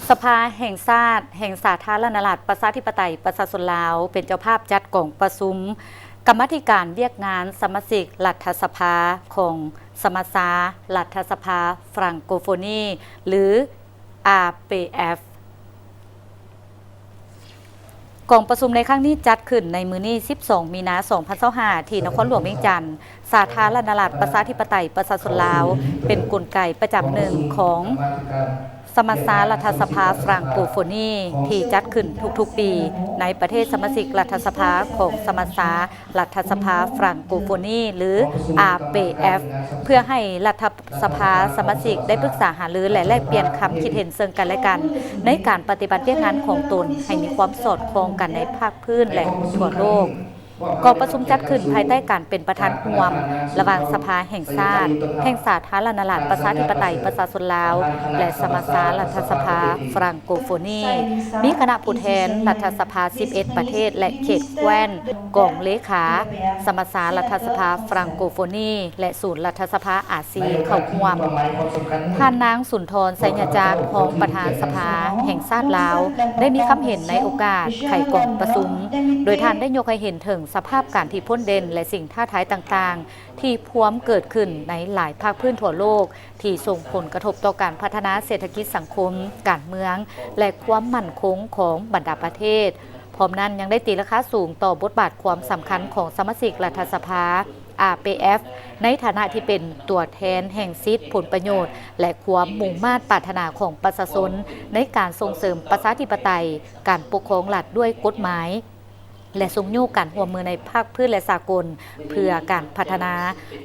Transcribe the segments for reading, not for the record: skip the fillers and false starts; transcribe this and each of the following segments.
สภาแห่งชาติแห่งสาธารณรัฐประชาธิปไตยประชาชนลาวเป็นเจ้าภาพจัดกล่องประชุมกรรมาธิการเรียกงานสมาชิกรัฐสภาของสมาชารัฐสภาฟรังโกโฟนีหรือ RPF กองประชุมในครั้งนี้จัดขึ้นในมื้อนี้12 มีนาคม 2025ที่นครหลวงเวียงจันทร์สาธารณรัฐประชาธิปไตยประชาชนลาวเป็นกลไกประจำหนึ่งของสมาชารัฐสภาฟรังโกโฟนีที่จัดขึ้นทุกๆปีในประเทศสมาชิกรัฐสภาของสมาชารัฐสภาฟรังโกโฟนีหรือ RPF เพื่อให้รัฐสภาสมาชิกได้ปรึกษาหารือและแลกเปลี่ยนความคิดเห็นซึ่งกันและกันในการปฏิบัติงานของตนให้มีความสอดคล้องกันในภาคพื้นและทั่วโลกกองประชุมจัดขึ้นภายใต้การเป็นประธานร่วมระหว่างสภาแห่งชาติแห่งสาธารณรัฐประชาธิปไตยประชาชนลาวและสมาชารัฐสภาฟรังโกโฟนีมีคณะผู้แทนรัฐสภา11 ประเทศและเขตแคว้นกองเลขาสมาชารัฐสภาฟรังโกโฟนีและศูนย์รัฐสภาอาเซียนเข้าร่วมท่านนางสุนทรไสยจากรรองประธานสภาแห่งชาติลาวได้มีคำเห็นในโอกาสไขกองประชุมโดยท่านได้ยกให้เห็นถึงสภาพการที่พ้นเด่นและสิ่งท้าทายต่างๆที่พวมเกิดขึ้นในหลายภาคพื้นทั่วโลกที่ส่งผลกระทบต่อการพัฒนาเศรษฐกิจสังคมการเมืองและความมั่นคงของบรรดาประเทศพร้อมนั้นยังได้ตีราคาสูงต่อบทบาทความสำคัญของสมาชิกรัฐสภา RPF ในฐานะที่เป็นตัวแทนแห่งสิทธิผลประโยชน์และความมุ่งมา่ปรารถนาของประชาชนในการส่งเสริมประชาธิปไตยการปกครองรัฐด้วยกฎหมายและทรงโยกการร่วมมือในภาคพื้นและสากลเพื่อการพัฒนา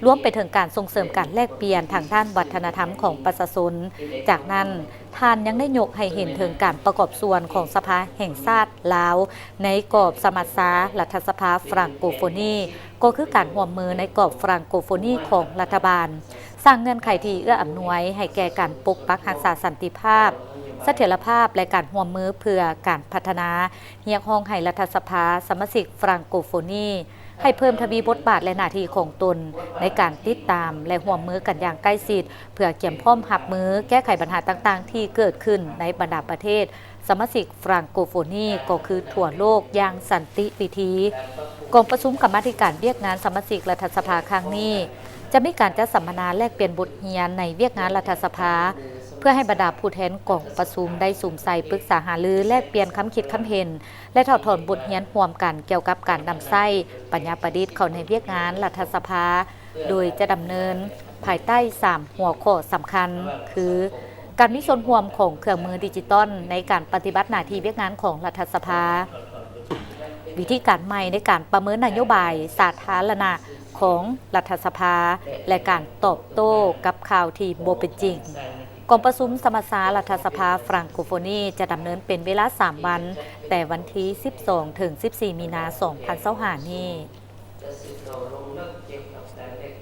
รวมไปถึงการส่งเสริมการแลกเปลี่ยนทางด้านวัฒนธรรมของประชาชนจากนั้นท่านยังได้ยกให้เห็นถึงการประกอบส่วนของสภาแห่งชาติลาวในกรอบสมาชารัฐสภาฟรังโกโฟนีก็คือการร่วมมือในกรอบฟรังโกโฟนีของรัฐบาลสร้างเงื่อนไขที่เอื้ออำนวยให้แก่การปกปักรักษาสันติภาพเสถียรภาพและการร่วมมือเพื่อการพัฒนาเรียกร้องให้รัฐสภาสมาชิกฟรังโกโฟนีให้เพิ่มทวีบทบาทและหน้าที่ของตนในการติดตามและร่วมมือกันอย่างใกล้ชิดเพื่อเกี่ยมพร้อมรับมือแก้ไขปัญหาต่างๆที่เกิดขึ้นในบรรดาประเทศสมาชิกฟรังโกโฟนีก็คือทั่วโลกอย่างสันติวิธีกองประชุมกรรมาธิการเรียกงานสมาชิกรัฐสภาครั้งนี้จะมีการจัดสัมมนาแลกเปลี่ยนบทเรียนในเรียกงานรัฐสภาเพื่อให้บรรดาผู้แทนกองประชุมได้สุ่มใส่ปรึกษาหารือแลกเปลี่ยนคำคิดคำเห็นและถอดถอนบทเรียนร่วมกันเกี่ยวกับการนำไส้ปัญญาประดิษฐ์เข้าในเรียกงานรัฐสภาโดยจะดำเนินภายใต้3หัวข้อสำคัญคือการมีส่วนร่วมของเครื่องมือดิจิตอลในการปฏิบัติหน้าที่เรียกงานของรัฐสภาวิธีการใหม่ในการประเมินนโยบายสาธารณะของรัฐสภาและการตอบโต้กับข่าวที่บ่เป็นจริงกองประชุมสมาชารัฐสภาฟรังโกโฟนีจะดำเนินเป็นเวลา3 วันแต่วันที่12 ถึง 14 มีนาคม 2025 นี้